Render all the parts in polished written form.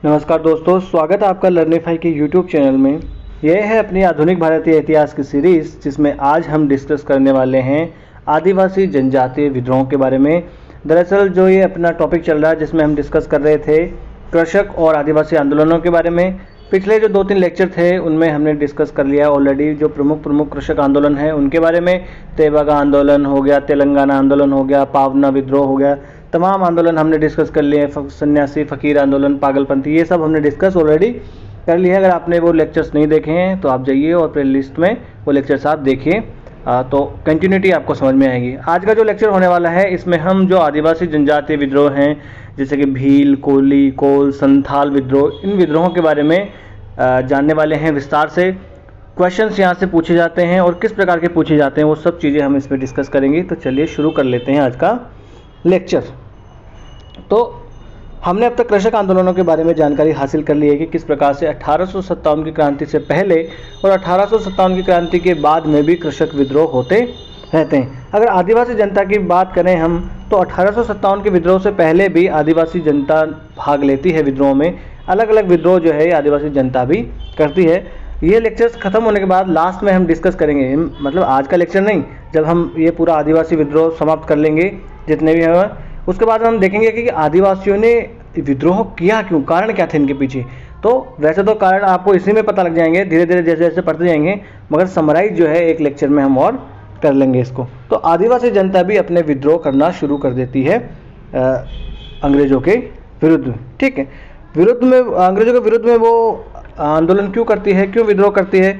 नमस्कार दोस्तों, स्वागत है आपका लर्निफाई के यूट्यूब चैनल में। यह है अपनी आधुनिक भारतीय इतिहास की सीरीज़, जिसमें आज हम डिस्कस करने वाले हैं आदिवासी जनजातीय विद्रोह के बारे में। दरअसल जो ये अपना टॉपिक चल रहा है, जिसमें हम डिस्कस कर रहे थे कृषक और आदिवासी आंदोलनों के बारे में। पिछले जो 2-3 लेक्चर थे उनमें हमने डिस्कस कर लिया ऑलरेडी जो प्रमुख कृषक आंदोलन है उनके बारे में। तेभागा आंदोलन हो गया, तेलंगाना आंदोलन हो गया, पावना विद्रोह हो गया, तमाम आंदोलन हमने डिस्कस कर लिए। सन्यासी फकीर आंदोलन, पागलपंथी, ये सब हमने डिस्कस ऑलरेडी कर लिया है। अगर आपने वो लेक्चर्स नहीं देखे हैं तो आप जाइए और प्ले लिस्ट में वो लेक्चर्स आप देखिए, तो कंटिन्यूटी आपको समझ में आएगी। आज का जो लेक्चर होने वाला है इसमें हम जो आदिवासी जनजातीय विद्रोह हैं, जैसे कि भील, कोली, कोल, संथाल विद्रोह, इन विद्रोहों के बारे में जानने वाले हैं विस्तार से। क्वेश्चंस यहाँ से पूछे जाते हैं और किस प्रकार के पूछे जाते हैं वो सब चीज़ें हम इसमें डिस्कस करेंगे। तो चलिए शुरू कर लेते हैं आज का लेक्चर। तो हमने अब तक कृषक आंदोलनों के बारे में जानकारी हासिल कर ली है कि किस प्रकार से 1857 की क्रांति से पहले और 1857 की क्रांति के बाद में भी कृषक विद्रोह होते रहते हैं। अगर आदिवासी जनता की बात करें हम, तो 1857 के विद्रोह से पहले भी आदिवासी जनता भाग लेती है विद्रोह में। अलग अलग विद्रोह जो है आदिवासी जनता भी करती है। ये लेक्चर्स खत्म होने के बाद लास्ट में हम डिस्कस करेंगे, मतलब आज का लेक्चर नहीं, जब हम ये पूरा आदिवासी विद्रोह समाप्त कर लेंगे जितने भी हैं, उसके बाद हम देखेंगे कि आदिवासियों ने विद्रोह किया क्यों, कारण क्या थे इनके पीछे। तो वैसे तो कारण आपको इसी में पता लग जाएंगे धीरे धीरे जैसे जैसे पढ़ते जाएंगे, मगर समराइज जो है एक लेक्चर में हम और कर लेंगे इसको। तो आदिवासी जनता भी अपने विद्रोह करना शुरू कर देती है अंग्रेजों के विरुद्ध में। ठीक है, अंग्रेजों के विरुद्ध में वो आंदोलन क्यों करती है, क्यों विद्रोह करती है?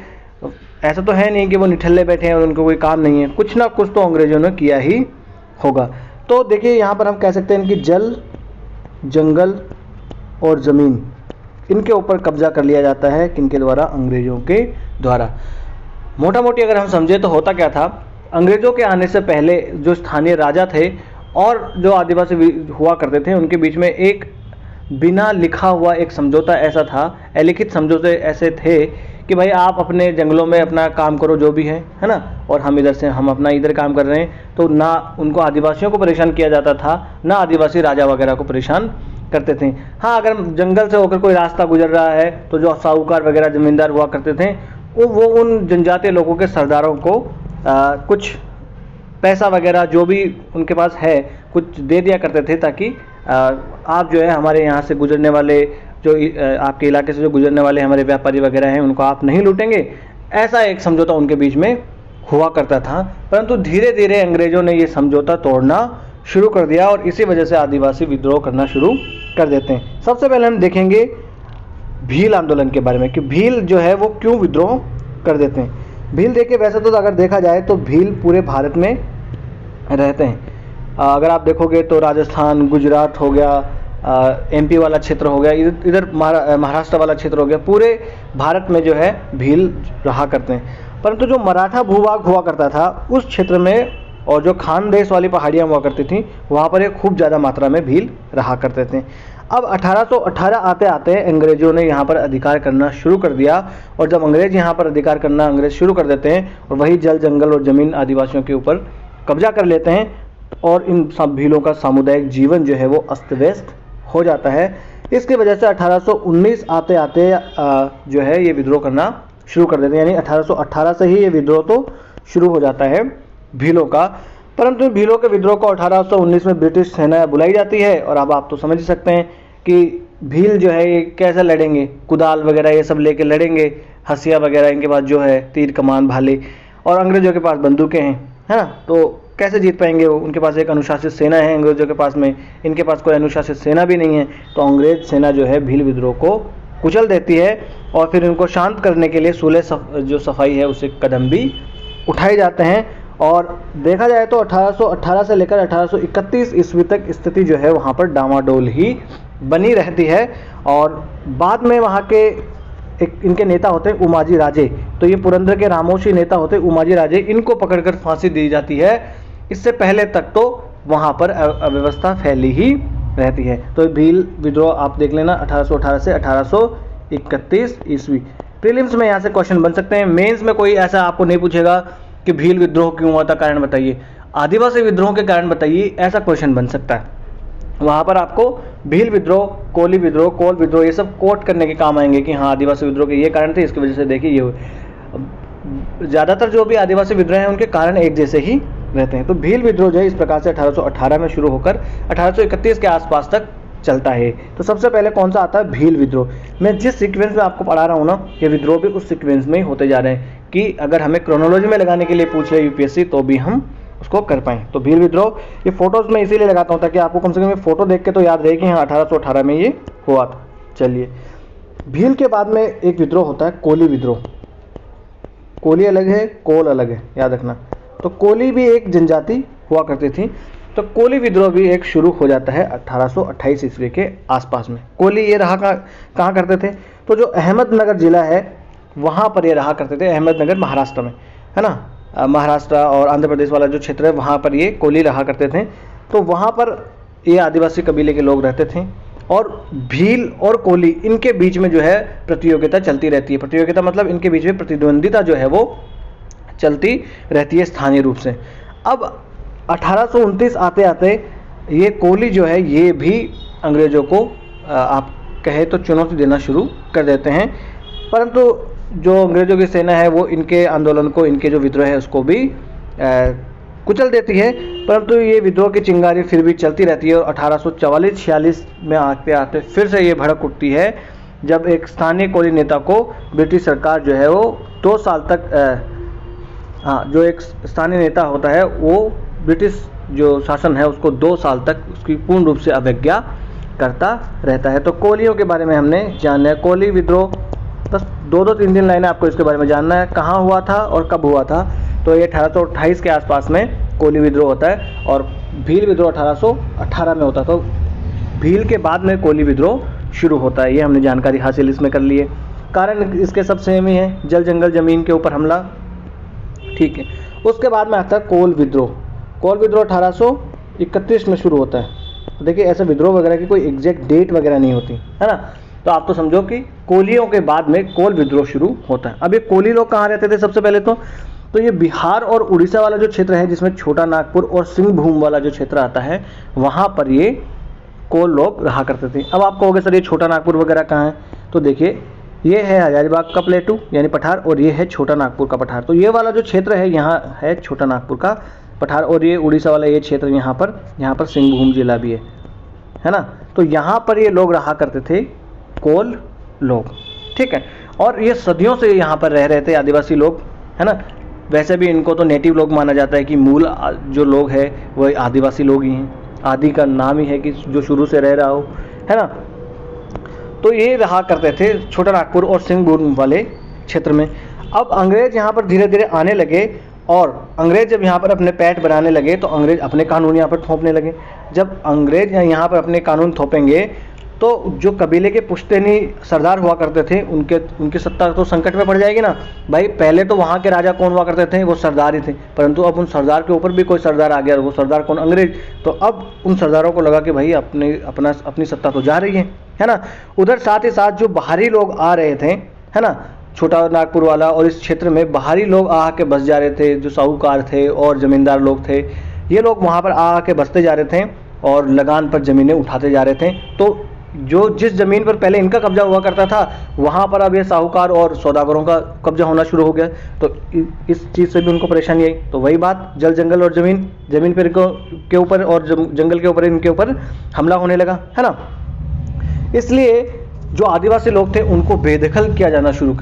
ऐसा तो है नहीं कि वो निठल्ले बैठे हैं और उनको कोई काम नहीं है, कुछ ना कुछ तो अंग्रेजों ने किया ही होगा। तो देखिए यहाँ पर हम कह सकते हैं कि जल, जंगल और ज़मीन, इनके ऊपर कब्जा कर लिया जाता है किनके द्वारा? अंग्रेजों के द्वारा। मोटा मोटी अगर हम समझे तो होता क्या था, अंग्रेजों के आने से पहले जो स्थानीय राजा थे और जो आदिवासी हुआ करते थे उनके बीच में एक बिना लिखा हुआ एक समझौता ऐसा था, अलिखित समझौते ऐसे थे कि भाई आप अपने जंगलों में अपना काम करो जो भी है ना, और हम इधर से हम अपना इधर काम कर रहे हैं। तो ना उनको आदिवासियों को परेशान किया जाता था, ना आदिवासी राजा वगैरह को परेशान करते थे। हाँ, अगर जंगल से होकर कोई रास्ता गुजर रहा है तो जो साहूकार वगैरह जमींदार हुआ करते थे वो उन जनजातीय लोगों के सरदारों को कुछ पैसा वगैरह जो भी उनके पास है कुछ दे दिया करते थे, ताकि आप जो है हमारे यहाँ से गुजरने वाले, जो आपके इलाके से जो गुजरने वाले हमारे व्यापारी वगैरह हैं उनको आप नहीं लूटेंगे। ऐसा एक समझौता उनके बीच में हुआ करता था। परंतु धीरे धीरे अंग्रेजों ने ये समझौता तोड़ना शुरू कर दिया और इसी वजह से आदिवासी विद्रोह करना शुरू कर देते हैं। सबसे पहले हम देखेंगे भील आंदोलन के बारे में कि भील जो है वो क्यों विद्रोह कर देते हैं। भील देखिए, वैसे तो अगर देखा जाए तो भील पूरे भारत में रहते हैं। अगर आप देखोगे तो राजस्थान, गुजरात हो गया, एमपी वाला क्षेत्र हो गया, इधर महाराष्ट्र वाला क्षेत्र हो गया, पूरे भारत में जो है भील रहा करते हैं। परंतु जो मराठा भूभाग हुआ करता था उस क्षेत्र में और जो खानदेश वाली पहाड़ियाँ हुआ करती थी वहाँ पर एक खूब ज़्यादा मात्रा में भील रहा करते थे। अब 1818 आते आते अंग्रेजों ने यहाँ पर अधिकार करना शुरू कर दिया, और जब अंग्रेज यहाँ पर अधिकार करना अंग्रेज शुरू कर देते हैं और वही जल, जंगल और ज़मीन आदिवासियों के ऊपर कब्जा कर लेते हैं और इन सब भीलों का सामुदायिक जीवन जो है वो अस्त व्यस्त हो जाता है। इसकी वजह से 1819 आते आते जो है ये विद्रोह करना शुरू कर देते हैं, यानी 1818 से ही ये विद्रोह तो शुरू हो जाता है भीलों का। परंतु भीलों के विद्रोह को 1819 में ब्रिटिश सेना बुलाई जाती है, और अब आप तो समझ ही सकते हैं कि भील जो है ये कैसे लड़ेंगे, कुदाल वगैरह ये सब लेके लड़ेंगे, हसिया वगैरह इनके पास जो है, तीर कमान भाले, और अंग्रेजों के पास बंदूकें हैं, है ना, तो कैसे जीत पाएंगे वो? उनके पास एक अनुशासित सेना है अंग्रेजों के पास में, इनके पास कोई अनुशासित सेना भी नहीं है। तो अंग्रेज सेना जो है भील विद्रोह को कुचल देती है और फिर इनको शांत करने के लिए सूले जो सफाई है उसे कदम भी उठाए जाते हैं। और देखा जाए तो 1818 से लेकर 1831 ईस्वी तक स्थिति जो है वहाँ पर डामाडोल ही बनी रहती है। और बाद में वहाँ के एक इनके नेता होते हैं उमाजी राजे, तो ये पुरंदर के रामोशी नेता होते हैं उमाजी राजे, इनको पकड़कर फांसी दी जाती है। इससे पहले तक तो वहाँ पर अव्यवस्था फैली ही रहती है। तो भील विद्रोह आप देख लेना 1818 से 1831 ईस्वी। प्रीलिम्स में यहाँ से क्वेश्चन बन सकते हैं, मेंस में कोई ऐसा आपको नहीं पूछेगा कि भील विद्रोह क्यों हुआ था, कारण बताइए, आदिवासी विद्रोह के कारण बताइए, ऐसा क्वेश्चन बन सकता है। वहाँ पर आपको भील विद्रोह, कोली विद्रोह, कोल विद्रोह, ये सब कोट करने के काम आएंगे कि हाँ आदिवासी विद्रोह के ये कारण थे, इसकी वजह से देखिए ये हुए। ज़्यादातर जो भी आदिवासी विद्रोह हैं उनके कारण एक जैसे ही रहते हैं। तो भील विद्रोह जो है इस प्रकार से 1818 में शुरू होकर 1831 के आसपास तक चलता है। तो सबसे पहले कौन सा आता है? भील विद्रोह। मैं जिस सीक्वेंस में आपको पढ़ा रहा हूँ ना, ये विद्रोह भी उस सीक्वेंस में ही होते जा रहे हैं कि अगर हमें क्रोनोलॉजी में लगाने के लिए पूछ ले यूपीएससी तो भी हम उसको कर पाएँ। तो भील विद्रोह, ये फोटोज में इसीलिए लगाता हूँ ताकि आपको कम से कम फोटो देख के तो याद रहे कि हाँ 1818 में ये हुआ था। चलिए, भील के बाद में एक विद्रोह होता है कोली विद्रोह। कोली अलग है, कोल अलग है, याद रखना। तो कोली भी एक जनजाति हुआ करती थी। तो कोली विद्रोह भी एक शुरू हो जाता है 1828 ईस्वी के आसपास में। कोली ये रहा कहाँ करते थे? तो जो अहमदनगर जिला है वहाँ पर ये रहा करते थे, अहमदनगर महाराष्ट्र में, है ना। महाराष्ट्र और आंध्र प्रदेश वाला जो क्षेत्र है वहाँ पर ये कोली रहा करते थे। तो वहाँ पर ये आदिवासी कबीले के लोग रहते थे और भील और कोली इनके बीच में जो है प्रतियोगिता चलती रहती है। प्रतियोगिता मतलब इनके बीच में प्रतिद्वंदिता जो है वो चलती रहती है स्थानीय रूप से। अब 1829 आते आते ये कोली जो है ये भी अंग्रेज़ों को आप कहे तो चुनौती देना शुरू कर देते हैं, परंतु जो अंग्रेज़ों की सेना है वो इनके आंदोलन को, इनके जो विद्रोह है उसको भी कुचल देती है। परंतु ये विद्रोह की चिंगारी फिर भी चलती रहती है और 1844-46 में आते आते फिर से ये भड़क उठती है जब एक स्थानीय कोली नेता को ब्रिटिश सरकार जो है वो 2 साल तक जो एक स्थानीय नेता होता है वो ब्रिटिश जो शासन है उसको 2 साल तक उसकी पूर्ण रूप से अवज्ञा करता रहता है। तो कोलियों के बारे में हमने जानना है। कोली विद्रोह बस 2-3 लाइनें आपको इसके बारे में जानना है, कहाँ हुआ था और कब हुआ था। तो ये 1828 के आसपास में कोली विद्रोह होता है और भील विद्रोह 1818 में होता है। तो भील के बाद में कोली विद्रोह शुरू होता है। ये हमने जानकारी हासिल इसमें कर ली है। कारण इसके सब सेम ही है, जल जंगल ज़मीन के ऊपर हमला, ठीक है। उसके बाद में आता है कोल विद्रोह। कोल विद्रोह 1831 में शुरू होता है। तो देखिए ऐसे विद्रोह वगैरह की कोई एग्जैक्ट डेट वगैरह नहीं होती, है ना। तो आप तो समझो कि कोलियों के बाद में कोल विद्रोह शुरू होता है। अब ये कोली लोग कहाँ रहते थे? सबसे पहले तो ये बिहार और उड़ीसा वाला जो क्षेत्र है जिसमें छोटा नागपुर और सिंहभूम वाला जो क्षेत्र आता है वहाँ पर ये कोल लोग रहा करते थे। अब आप कहोगे सर ये छोटा नागपुर वगैरह कहाँ है? तो देखिए ये है हजारीबाग का प्लेटू यानी पठार और ये है छोटा नागपुर का पठार। तो ये वाला जो क्षेत्र है यहाँ है छोटा नागपुर का पठार और ये उड़ीसा वाला ये क्षेत्र यहाँ पर सिंहभूम जिला भी है ना। तो यहाँ पर ये लोग रहा करते थे कोल लोग, ठीक है। और ये सदियों से यहाँ पर रह रहे थे आदिवासी लोग, है ना। वैसे भी इनको तो नेटिव लोग माना जाता है कि मूल जो लोग हैं वो आदिवासी लोग ही हैं। आदि का नाम ही है कि जो शुरू से रह रहा हो, है ना। तो ये रहा करते थे छोटा नागपुर और सिंहभूम वाले क्षेत्र में। अब अंग्रेज यहाँ पर धीरे धीरे आने लगे और अंग्रेज जब यहाँ पर अपने पैठ बनाने लगे तो अंग्रेज अपने कानून यहाँ पर थोपने लगे। जब अंग्रेज यहाँ पर अपने कानून थोपेंगे तो जो कबीले के पुश्तैनी सरदार हुआ करते थे उनकी सत्ता तो संकट में पड़ जाएगी ना भाई। पहले तो वहाँ के राजा कौन हुआ करते थे? वो सरदार ही थे, परंतु अब उन सरदार के ऊपर भी कोई सरदार आ गया, वो सरदार कौन? अंग्रेज। तो अब उन सरदारों को लगा कि भाई अपनी सत्ता तो जा रही है ना। उधर साथ ही साथ जो बाहरी लोग आ रहे थे, है ना, छोटा नागपुर वाला और इस क्षेत्र में बाहरी लोग आ के बस जा रहे थे, जो साहूकार थे और जमींदार लोग थे, ये लोग वहाँ पर आ के बसते जा रहे थे और लगान पर ज़मीनें उठाते जा रहे थे। तो जो जिस ज़मीन पर पहले इनका कब्जा हुआ करता था वहाँ पर अब ये साहूकार और सौदागरों का कब्जा होना शुरू हो गया। तो इस चीज़ से भी उनको परेशानी आई। तो वही बात, जल जंगल और ज़मीन पर के ऊपर और जंगल के ऊपर इनके ऊपर हमला होने लगा, है ना। इसलिए जो आदिवासी लोग थे उनको बेदखल किया जाना शुरू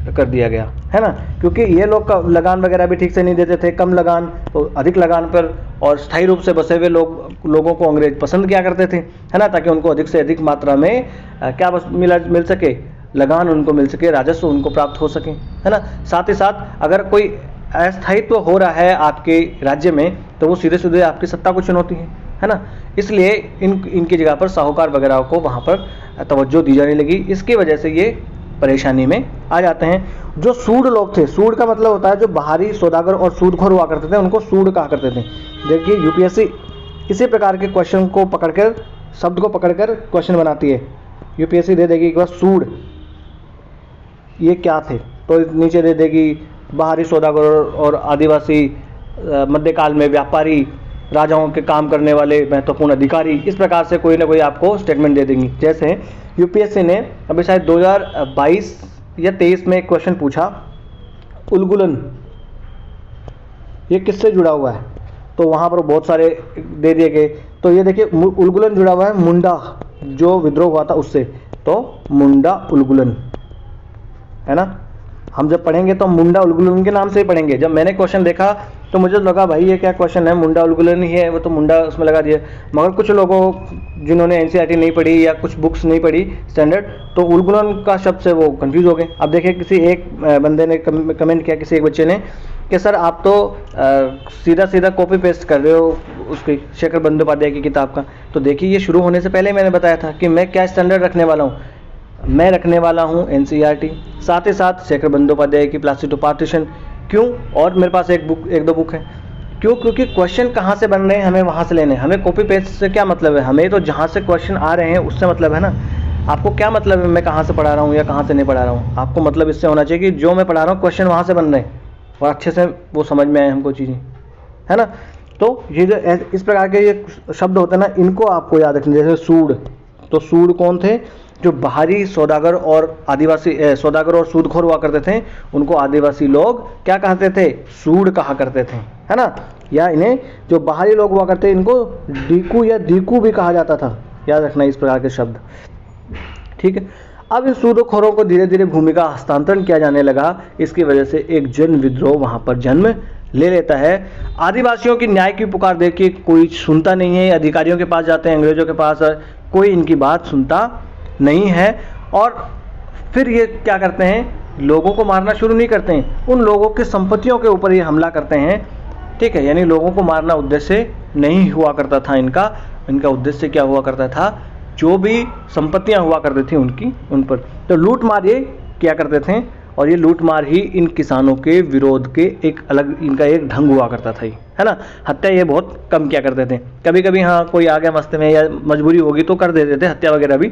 कर दिया गया, है ना। क्योंकि ये लोग का लगान वगैरह भी ठीक से नहीं देते थे, कम लगान तो अधिक लगान पर, और स्थायी रूप से बसे हुए लोगों को अंग्रेज पसंद किया करते थे, है ना, ताकि उनको अधिक से अधिक मात्रा में क्या बस मिल सके, लगान उनको मिल सके, राजस्व उनको प्राप्त हो सके, है ना। साथ ही साथ अगर कोई अस्थायित्व हो रहा है आपके राज्य में तो वो सीधे सीधे आपकी सत्ता को चुनौती है ना। इसलिए इनकी जगह पर साहूकार वगैरह को वहाँ पर तवज्जो दी जाने लगी। इसकी वजह से ये परेशानी में आ जाते हैं। जो सूड लोग थे, सूड का मतलब होता है जो बाहरी सौदागर और सूदखोर हुआ करते थे उनको सूड कहा करते थे। देखिए यूपीएससी इसी प्रकार के क्वेश्चन को पकड़कर, शब्द को पकड़कर क्वेश्चन बनाती है। यूपीएससी दे देगी एक बार सूड ये क्या थे, तो नीचे दे देगी बाहरी सौदागर और आदिवासी, मध्यकाल में व्यापारी, राजाओं के काम करने वाले महत्वपूर्ण अधिकारी, इस प्रकार से कोई ना कोई आपको स्टेटमेंट दे देंगी। जैसे यूपीएससी ने अभी शायद 2022 या 23 में एक क्वेश्चन पूछा, उलगुलन ये किससे जुड़ा हुआ है, तो वहाँ पर बहुत सारे दे दिए गए। तो ये देखिए उलगुलन जुड़ा हुआ है मुंडा जो विद्रोह हुआ था उससे, तो मुंडा उलगुलन है ना। हम जब पढ़ेंगे तो मुंडा उलगुलन के नाम से ही पढ़ेंगे। जब मैंने क्वेश्चन देखा तो मुझे लगा भाई ये क्या क्वेश्चन है, मुंडा उलगुलन ही है, वो तो मुंडा उसमें लगा दिया। मगर कुछ लोगों जिन्होंने एनसीईआरटी नहीं पढ़ी या कुछ बुक्स नहीं पढ़ी स्टैंडर्ड, तो उलगुलन का शब्द से वो कंफ्यूज हो गए। अब देखिए किसी एक बंदे ने कमेंट किया, किसी एक बच्चे ने, कि सर आप तो सीधा सीधा कॉपी पेस्ट कर रहे हो उसकी शेखर बंदोपाध्याय की किताब का। तो देखिए ये शुरू होने से पहले मैंने बताया था कि मैं क्या स्टैंडर्ड रखने वाला हूँ। मैं रखने वाला हूँ एनसीईआरटी, साथ ही साथ शेखर बंदोपाध्याय की प्लास्टिक टू पार्टीशन। क्यों? और मेरे पास एक दो बुक है। क्यों? क्योंकि क्वेश्चन कहाँ से बन रहे हैं हमें वहाँ से लेने हैं। हमें कॉपी पेस्ट से क्या मतलब है, हमें तो जहाँ से क्वेश्चन आ रहे हैं उससे मतलब है ना। आपको क्या मतलब है मैं कहाँ से पढ़ा रहा हूँ या कहाँ से नहीं पढ़ा रहा हूँ? आपको मतलब इससे होना चाहिए कि जो मैं पढ़ा रहा हूँ क्वेश्चन वहाँ से बन रहे हैं और अच्छे से वो समझ में आए हमको चीज़ें, है ना। तो ये जो इस प्रकार के ये शब्द होते हैं ना, इनको आपको याद रखना। जैसे सूद, तो सूद कौन थे? जो बाहरी सौदागर और आदिवासी सौदागर और सूदखोर हुआ करते थे, उनको आदिवासी लोग क्या कहते थे? सूद कहा करते थे, है ना। या इन्हें जो बाहरी लोग हुआ करते इनको डीकू या दीकू भी कहा जाता था। याद रखना इस प्रकार के शब्द, ठीक है। अब इन सूदखोरों को धीरे धीरे भूमि का हस्तांतरण किया जाने लगा। इसकी वजह से एक जन विद्रोह वहां पर जन्म ले लेता है। आदिवासियों की न्याय की पुकार देख के कोई सुनता नहीं है। अधिकारियों के पास जाते हैं, अंग्रेजों के पास, कोई इनकी बात सुनता नहीं है। और फिर ये क्या करते हैं? लोगों को मारना शुरू नहीं करते हैं, उन लोगों की संपत्तियों के ऊपर ये हमला करते हैं, ठीक है। यानी लोगों को मारना उद्देश्य नहीं हुआ करता था इनका उद्देश्य क्या हुआ करता था? जो भी संपत्तियां हुआ करती थी उन पर तो लूट मार ये किया करते थे। और ये लूट मार ही इन किसानों के विरोध के एक अलग इनका एक ढंग हुआ करता था, है ना। हत्या ये बहुत कम किया करते थे। कभी कभी हाँ कोई आ गया मस्ती में या मजबूरी होगी तो कर देते थे हत्या वगैरह भी,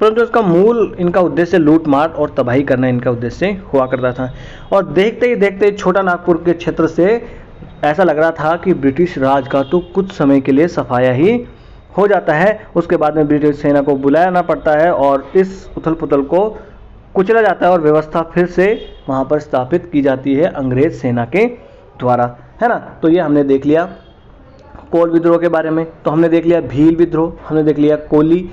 परंतु इसका मूल इनका उद्देश्य लूट मार और तबाही करना इनका उद्देश्य हुआ करता था। और देखते ही देखते छोटा नागपुर के क्षेत्र से ऐसा लग रहा था कि ब्रिटिश राज का तो कुछ समय के लिए सफाया ही हो जाता है। उसके बाद में ब्रिटिश सेना को बुलाना पड़ता है और इस उथल पुथल को कुचला जाता है और व्यवस्था फिर से वहाँ पर स्थापित की जाती है अंग्रेज सेना के द्वारा, है ना। तो ये हमने देख लिया कोल विद्रोह के बारे में। तो हमने देख लिया भील विद्रोह, हमने देख लिया कोली,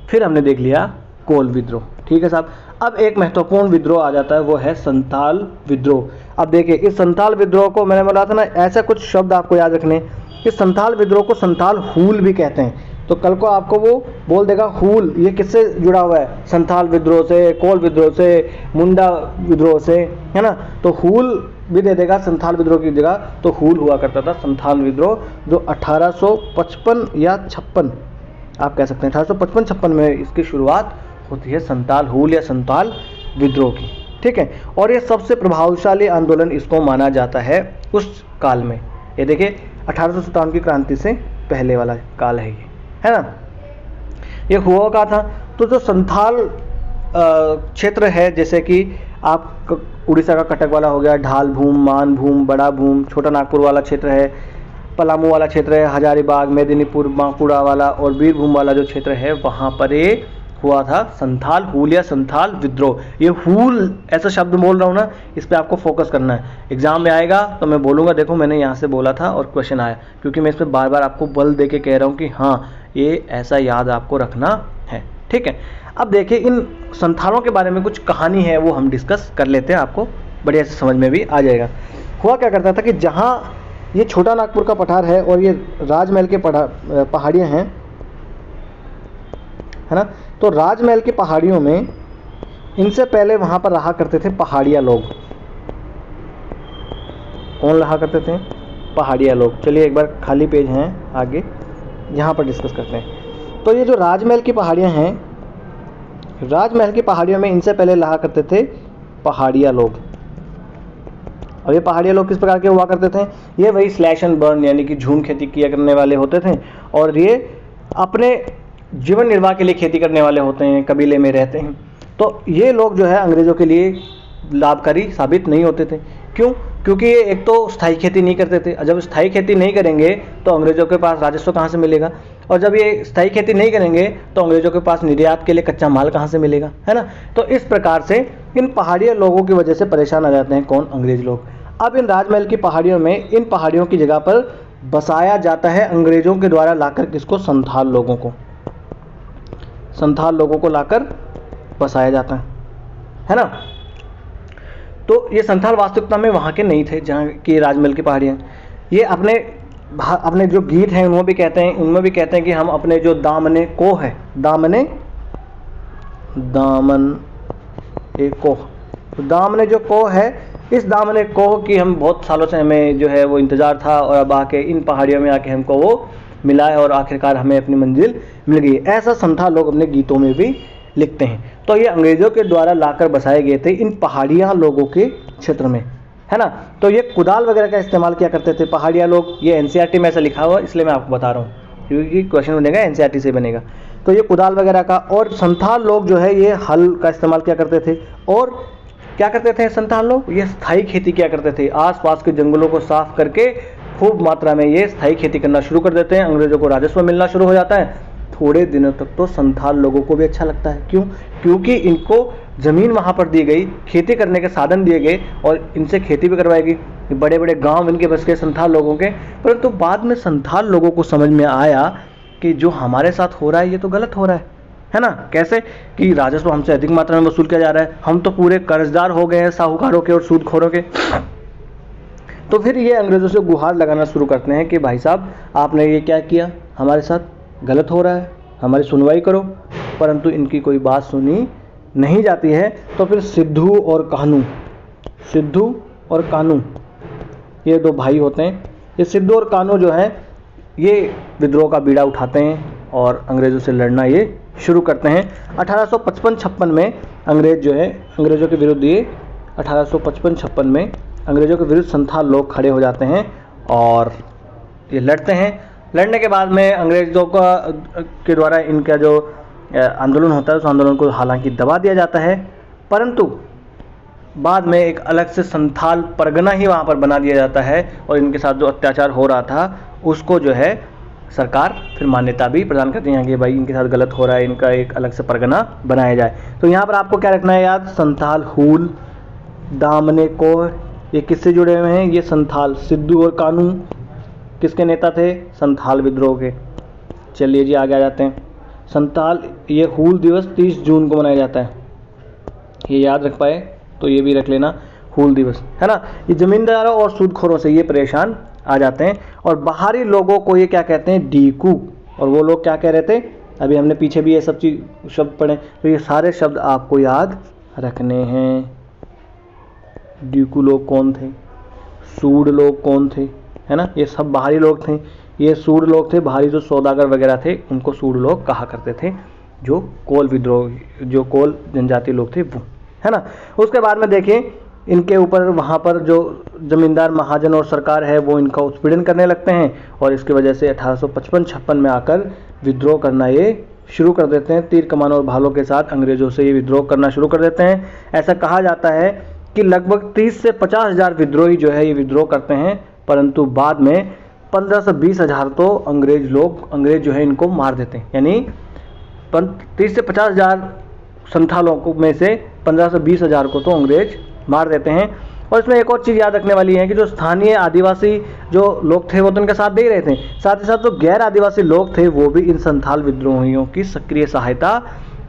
फिर हमने देख लिया कोल विद्रोह, ठीक है साहब। अब एक महत्वपूर्ण विद्रोह आ जाता है, वो है संथाल विद्रोह। अब देखिए इस संथाल विद्रोह को मैंने बोला था ना, ऐसा कुछ शब्द आपको याद रखने। इस संथाल विद्रोह को संथाल हूल भी कहते हैं। तो कल को आपको वो बोल देगा हूल ये किससे जुड़ा हुआ है? संथाल विद्रोह से, कोल विद्रोह से, मुंडा विद्रोह से, है ना। तो हूल भी दे देगा संथाल विद्रोह की जगह। तो हूल हुआ करता था संथाल विद्रोह, जो 1855 या 56 आप कह सकते हैं, 1855-56 में इसकी शुरुआत होती है संथाल हूल या संथाल विद्रोह की, ठीक है। और ये सबसे प्रभावशाली आंदोलन इसको माना जाता है उस काल में। ये देखिए 1857 की क्रांति से पहले वाला काल है ये, है ना। ये हुआ का था। तो जो संथाल क्षेत्र है, जैसे कि आप उड़ीसा का कटक वाला हो गया, ढाल भूम, मान भूम, बड़ा भूम, छोटा नागपुर वाला क्षेत्र है, पलामू वाला क्षेत्र है, हजारीबाग, मेदिनीपुर, बांकुड़ा वाला और बीरभूम वाला जो क्षेत्र है, वहाँ पर ये हुआ था संथाल हूल या संथाल विद्रोह। ये हूल ऐसा शब्द बोल रहा हूँ ना, इस पर आपको फोकस करना है। एग्जाम में आएगा तो मैं बोलूँगा देखो मैंने यहाँ से बोला था और क्वेश्चन आया, क्योंकि मैं इस पर बार बार आपको बल दे के कह रहा हूँ कि हाँ ये ऐसा याद आपको रखना है, ठीक है। अब देखिए इन संथालों के बारे में कुछ कहानी है, वो हम डिस्कस कर लेते हैं, आपको बढ़िया से समझ में भी आ जाएगा। हुआ क्या करता था कि जहाँ ये छोटा नागपुर का पठार है और ये राजमहल के पहाड़ियाँ हैं, है ना। तो राजमहल की पहाड़ियों में इनसे पहले वहाँ पर रहा करते थे पहाड़िया लोग। कौन रहा करते थे? पहाड़िया लोग। चलिए एक बार खाली पेज हैं आगे, यहाँ पर डिस्कस करते हैं। तो ये जो राजमहल की पहाड़ियाँ हैं, राजमहल की पहाड़ियों में इनसे पहले रहा करते थे पहाड़िया लोग। और ये पहाड़िया लोग किस प्रकार के हुआ करते थे? ये वही स्लैश एंड बर्न यानी कि झूम खेती किया करने वाले होते थे और ये अपने जीवन निर्वाह के लिए खेती करने वाले होते हैं, कबीले में रहते हैं। तो ये लोग जो है अंग्रेज़ों के लिए लाभकारी साबित नहीं होते थे। क्यों? क्योंकि ये एक तो स्थायी खेती नहीं करते थे, जब स्थायी खेती नहीं करेंगे तो अंग्रेज़ों के पास राजस्व कहाँ से मिलेगा, और जब ये स्थायी खेती नहीं करेंगे तो अंग्रेज़ों के पास निर्यात के लिए कच्चा माल कहाँ से मिलेगा, है ना। तो इस प्रकार से इन पहाड़ियों लोगों की वजह से परेशान आ जाते हैं कौन, अंग्रेज लोग। अब इन राजमहल की पहाड़ियों में इन पहाड़ियों की जगह पर बसाया जाता है अंग्रेज़ों के द्वारा लाकर किसको, संथाल लोगों को, संथाल लोगों को लाकर बसाया जाता है ना। तो ये संथाल वास्तविकता में वहाँ के नहीं थे जहाँ की राजमहल की पहाड़ियाँ। ये अपने जो गीत हैं उनमें भी कहते हैं कि हम अपने जो दामने को है, दामने जो कोह है, इस दामने कोह की हम बहुत सालों से हमें जो है वो इंतज़ार था, और अब आके इन पहाड़ियों में आके हमको वो मिला है और आखिरकार हमें अपनी मंजिल मिल गई। ऐसा संथाल लोग अपने गीतों में भी लिखते हैं। तो ये अंग्रेज़ों के द्वारा लाकर बसाए गए थे इन पहाड़िया लोगों के क्षेत्र में, है ना। तो ये कुदाल वगैरह का इस्तेमाल किया करते थे पहाड़िया लोग। ये एनसीईआरटी में ऐसा लिखा हुआ, इसलिए मैं आपको बता रहा हूँ, क्योंकि क्वेश्चन बनेगा एनसीईआरटी से बनेगा। तो ये कुदाल वगैरह का, और संथाल लोग जो है ये हल का इस्तेमाल किया करते थे। और क्या करते थे संथाल लोग, ये स्थायी खेती किया करते थे। आसपास के जंगलों को साफ करके खूब मात्रा में ये स्थायी खेती करना शुरू कर देते हैं। अंग्रेज़ों को राजस्व मिलना शुरू हो जाता है। थोड़े दिनों तक तो संथाल लोगों को भी अच्छा लगता है, क्यों, क्योंकि इनको ज़मीन वहाँ पर दी गई, खेती करने के साधन दिए गए और इनसे खेती भी करवाएगी। बड़े बड़े गांव इनके बस के संथाल लोगों के। परंतु बाद में संथाल लोगों को समझ में आया कि जो हमारे साथ हो रहा है ये तो गलत हो रहा है ना। कैसे कि राजस्व हमसे अधिक मात्रा में वसूल किया जा रहा है, हम तो पूरे कर्जदार हो गए हैं साहूकारों के और सूदखोरों के। तो फिर ये अंग्रेज़ों से गुहार लगाना शुरू करते हैं कि भाई साहब आपने ये क्या किया, हमारे साथ गलत हो रहा है, हमारी सुनवाई करो। परंतु इनकी कोई बात सुनी नहीं जाती है। तो फिर सिद्धू और कानू ये दो भाई होते हैं। ये सिद्धू और कानू जो हैं ये विद्रोह का बीड़ा उठाते हैं और अंग्रेज़ों से लड़ना ये शुरू करते हैं। 1855-56 में अंग्रेज़ जो है अंग्रेज़ों के विरुद्ध ये 1855-56 में अंग्रेज़ों के विरुद्ध संथाल लोग खड़े हो जाते हैं और ये लड़ते हैं। लड़ने के बाद में अंग्रेज़ों के द्वारा इनका जो आंदोलन होता है उस आंदोलन को हालांकि दबा दिया जाता है, परंतु बाद में एक अलग से संथाल परगना ही वहाँ पर बना दिया जाता है और इनके साथ जो अत्याचार हो रहा था उसको जो है सरकार फिर मान्यता भी प्रदान करती है कि भाई इनके साथ गलत हो रहा है, इनका एक अलग से परगना बनाया जाए। तो यहाँ पर आपको क्या रखना है याद, संथाल हूल, दामने को, ये किससे जुड़े हुए हैं, ये संथाल। सिद्धू और कानू किसके नेता थे, संथाल विद्रोह के। चलिए जी आगे आ जाते हैं। संथाल ये हूल दिवस 30 जून को मनाया जाता है, ये याद रख पाए तो ये भी रख लेना, हूल दिवस, है ना। ये जमींदारों और सूदखोरों से ये परेशान आ जाते हैं और बाहरी लोगों को ये क्या कहते हैं, डीकू। और वो लोग क्या कह रहे थे, अभी हमने पीछे भी ये सब चीज शब्द पढ़े, तो ये सारे शब्द आपको याद रखने हैं। डीकू लोग कौन थे, सूड लोग कौन थे, है ना, ये सब बाहरी लोग थे। ये सूड लोग थे, बाहरी जो सौदागर वगैरह थे उनको सूड लोग कहा करते थे, जो कोल विद्रोह, जो कोल जनजाति लोग थे वो, है ना। उसके बाद में देखिए इनके ऊपर वहाँ पर जो जमींदार महाजन और सरकार है वो इनका उत्पीड़न करने लगते हैं और इसकी वजह से 1855-56 में आकर विद्रोह करना ये शुरू कर देते हैं। तीर कमानों और भालों के साथ अंग्रेज़ों से ये विद्रोह करना शुरू कर देते हैं। ऐसा कहा जाता है कि लगभग 30 से 50 हज़ार विद्रोही जो है ये विद्रोह करते हैं, परंतु बाद में 15 से 20 हज़ार तो अंग्रेज जो है इनको मार देते हैं। यानी 30 से 50 हज़ार संथालों को में से 15 से 20 हज़ार को तो अंग्रेज मार देते हैं। और इसमें एक और चीज़ याद रखने वाली है कि जो स्थानीय आदिवासी जो लोग थे वो तो इनके साथ दे ही रहे थे, साथ ही साथ जो गैर आदिवासी लोग थे वो भी इन संथाल विद्रोहियों की सक्रिय सहायता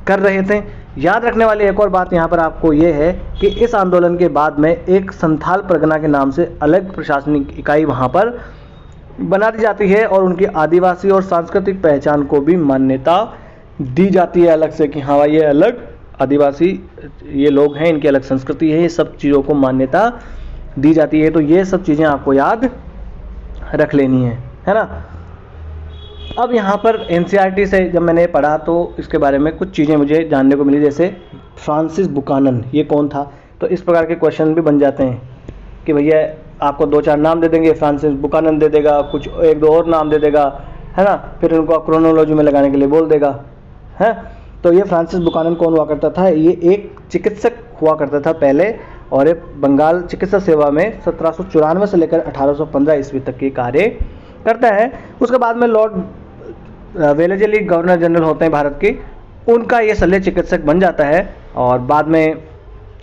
कर रहे थे। याद रखने वाली एक और बात यहाँ पर आपको ये है कि इस आंदोलन के बाद में एक संथाल परगना के नाम से अलग प्रशासनिक इकाई वहाँ पर बना दी जाती है और उनकी आदिवासी और सांस्कृतिक पहचान को भी मान्यता दी जाती है अलग से कि हाँ ये अलग आदिवासी ये लोग हैं, इनकी अलग संस्कृति है, ये सब चीज़ों को मान्यता दी जाती है। तो ये सब चीज़ें आपको याद रख लेनी है ना। अब यहाँ पर एनसीईआरटी से जब मैंने पढ़ा तो इसके बारे में कुछ चीज़ें मुझे जानने को मिली, जैसे फ्रांसिस बुकानन ये कौन था। तो इस प्रकार के क्वेश्चन भी बन जाते हैं कि भैया आपको 2-4 नाम दे देंगे, फ्रांसिस बुकानन दे देगा, कुछ 1-2 और नाम दे देगा, है ना, फिर उनको क्रोनोलॉजी में लगाने के लिए बोल देगा, है। तो ये फ्रांसिस बुकानन कौन हुआ करता था, ये एक चिकित्सक हुआ करता था पहले और ये बंगाल चिकित्सा सेवा में 1794 से लेकर 1815 ईस्वी तक की कार्य करता है। उसके बाद में लॉर्ड वेलेस्ली गवर्नर जनरल होते हैं भारत के, उनका ये शल्य चिकित्सक बन जाता है और बाद में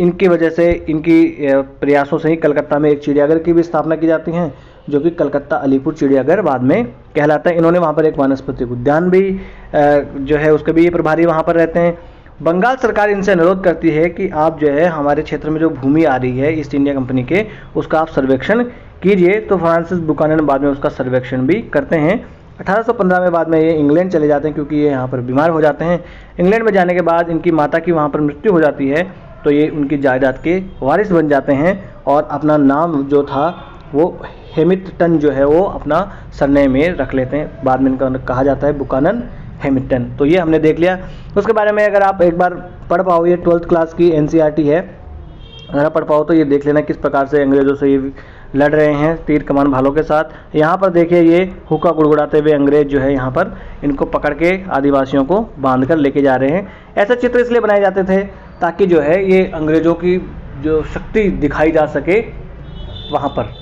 इनकी वजह से, इनकी प्रयासों से ही कलकत्ता में एक चिड़ियाघर की भी स्थापना की जाती है, जो कि कलकत्ता अलीपुर चिड़ियाघर बाद में कहलाता है। इन्होंने वहाँ पर एक वानस्पतिक उद्यान भी जो है उसके भी ये प्रभारी वहाँ पर रहते हैं। बंगाल सरकार इनसे अनुरोध करती है कि आप जो है हमारे क्षेत्र में जो भूमि आ रही है ईस्ट इंडिया कंपनी के, उसका आप सर्वेक्षण कीजिए। तो फ्रांसिस बुकानन बाद में उसका सर्वेक्षण भी करते हैं। 1815 में बाद में ये इंग्लैंड चले जाते हैं, क्योंकि ये यहाँ पर बीमार हो जाते हैं। इंग्लैंड में जाने के बाद इनकी माता की वहाँ पर मृत्यु हो जाती है, तो ये उनकी जायदाद के वारिस बन जाते हैं और अपना नाम जो था वो हैमिल्टन जो है वो अपना सरनेम में रख लेते हैं। बाद में इनका कहा जाता है बुकानन हैमिल्टन। तो ये हमने देख लिया। उसके बारे में अगर आप एक बार पढ़ पाओ, ये 12th क्लास की NCERT है, अगर आप पढ़ पाओ तो ये देख लेना किस प्रकार से अंग्रेज़ों से ये लड़ रहे हैं तीर कमान भालों के साथ। यहाँ पर देखिए ये हुक्का गुड़गुड़ाते हुए अंग्रेज जो है यहाँ पर इनको पकड़ के आदिवासियों को बांध कर लेके जा रहे हैं। ऐसे चित्र इसलिए बनाए जाते थे ताकि जो है ये अंग्रेज़ों की जो शक्ति दिखाई जा सके वहाँ पर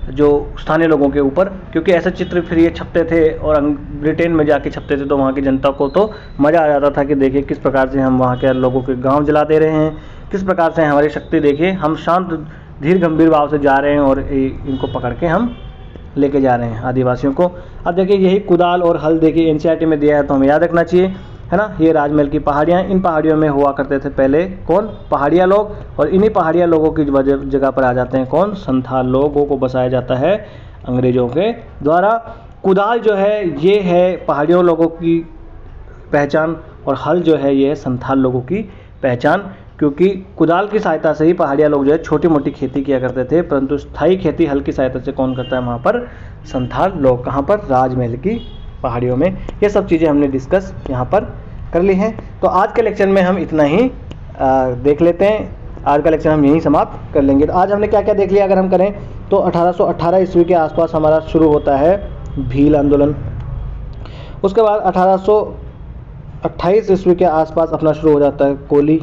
जो स्थानीय लोगों के ऊपर, क्योंकि ऐसे चित्र फिर ये छपते थे और ब्रिटेन में जाके छपते थे, तो वहाँ की जनता को तो मज़ा आ जाता था कि देखिए किस प्रकार से हम वहाँ के लोगों के गांव जला दे रहे हैं, किस प्रकार से हमारी शक्ति देखिए, हम शांत धीर गंभीर भाव से जा रहे हैं और इनको पकड़ के हम लेके जा रहे हैं आदिवासियों को। अब देखिए यही कुदाल और हल देखिए NCERT में दिया है, तो हमें याद रखना चाहिए, है ना। ये राजमहल की पहाड़ियाँ, इन पहाड़ियों में हुआ करते थे पहले कौन, पहाड़िया लोग, और इन्हीं पहाड़िया लोगों की जगह पर आ जाते हैं कौन, संथाल लोगों को बसाया जाता है अंग्रेजों के द्वारा। कुदाल जो है ये है पहाड़ियों लोगों की पहचान और हल जो है ये है संथाल लोगों की पहचान, क्योंकि कुदाल की सहायता से ही पहाड़िया लोग जो है छोटी मोटी खेती किया करते थे, परंतु स्थायी खेती हल की सहायता से कौन करता है वहाँ पर, संथाल लोग। कहाँ पर, राजमहल की पहाड़ियों में। ये सब चीज़ें हमने डिस्कस यहाँ पर कर ली हैं। तो आज के लेक्चर में हम इतना ही देख लेते हैं, आज का लेक्चर हम यहीं समाप्त कर लेंगे। तो आज हमने क्या क्या देख लिया अगर हम करें तो 1818 ईस्वी के आसपास हमारा शुरू होता है भील आंदोलन। उसके बाद 1828 ईस्वी के आसपास अपना शुरू हो जाता है कोली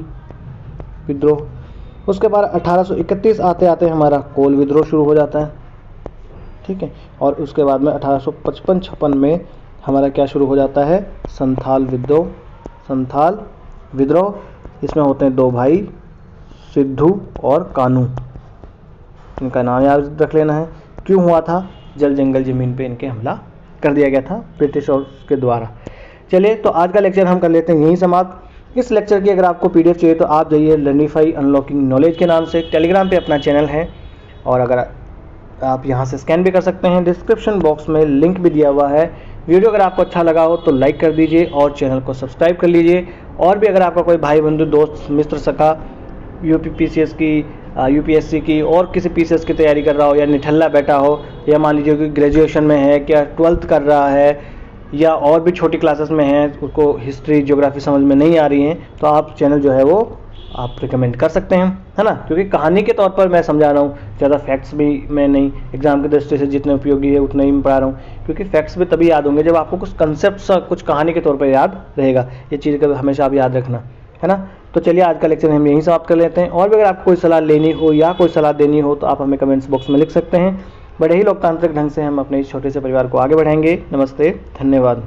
विद्रोह। उसके बाद 1831 आते आते हमारा कोल विद्रोह शुरू हो जाता है, ठीक है। और उसके बाद में 1855-56 में हमारा क्या शुरू हो जाता है, संथाल विद्रोह। संथाल विद्रोह, इसमें होते हैं दो भाई, सिद्धू और कानू, इनका नाम याद रख लेना है। क्यों हुआ था, जल जंगल ज़मीन पे इनके हमला कर दिया गया था ब्रिटिश और के द्वारा। चलिए तो आज का लेक्चर हम कर लेते हैं यहीं समाप्त। इस लेक्चर की अगर आपको PDF चाहिए तो आप जाइए लर्निफाई अनलॉकिंग नॉलेज के नाम से, टेलीग्राम पे अपना चैनल है, और अगर आप यहाँ से स्कैन भी कर सकते हैं। डिस्क्रिप्शन बॉक्स में लिंक भी दिया हुआ है। वीडियो अगर आपको अच्छा लगा हो तो लाइक कर दीजिए और चैनल को सब्सक्राइब कर लीजिए। और भी अगर आपका कोई भाई बंधु दोस्त मित्र सका UPPCS की, UPSC की और किसी PCS की तैयारी कर रहा हो, या निठल्ला बैठा हो, या मान लीजिए कि ग्रेजुएशन में है, क्या 12th कर रहा है, या और भी छोटी क्लासेस में है, उसको हिस्ट्री ज्योग्राफी समझ में नहीं आ रही है, तो आप चैनल जो है वो आप रिकमेंड कर सकते हैं, है ना। क्योंकि कहानी के तौर पर मैं समझा रहा हूँ, ज़्यादा फैक्ट्स भी मैं नहीं, एग्जाम की दृष्टि से जितने उपयोगी है उतना ही मैं पढ़ा रहा हूँ, क्योंकि फैक्ट्स भी तभी याद होंगे जब आपको कुछ कंसेप्ट सा कुछ कहानी के तौर पर याद रहेगा। ये चीज़ का हमेशा आप याद रखना, है ना। तो चलिए आज का लेक्चर हम यहीं समाप्त कर लेते हैं। और भी अगर आपको कोई सलाह लेनी हो या कोई सलाह देनी हो तो आप हमें कमेंट्स बॉक्स में लिख सकते हैं। बड़े ही लोकतांत्रिक ढंग से हम अपने इस छोटे से परिवार को आगे बढ़ाएंगे। नमस्ते, धन्यवाद।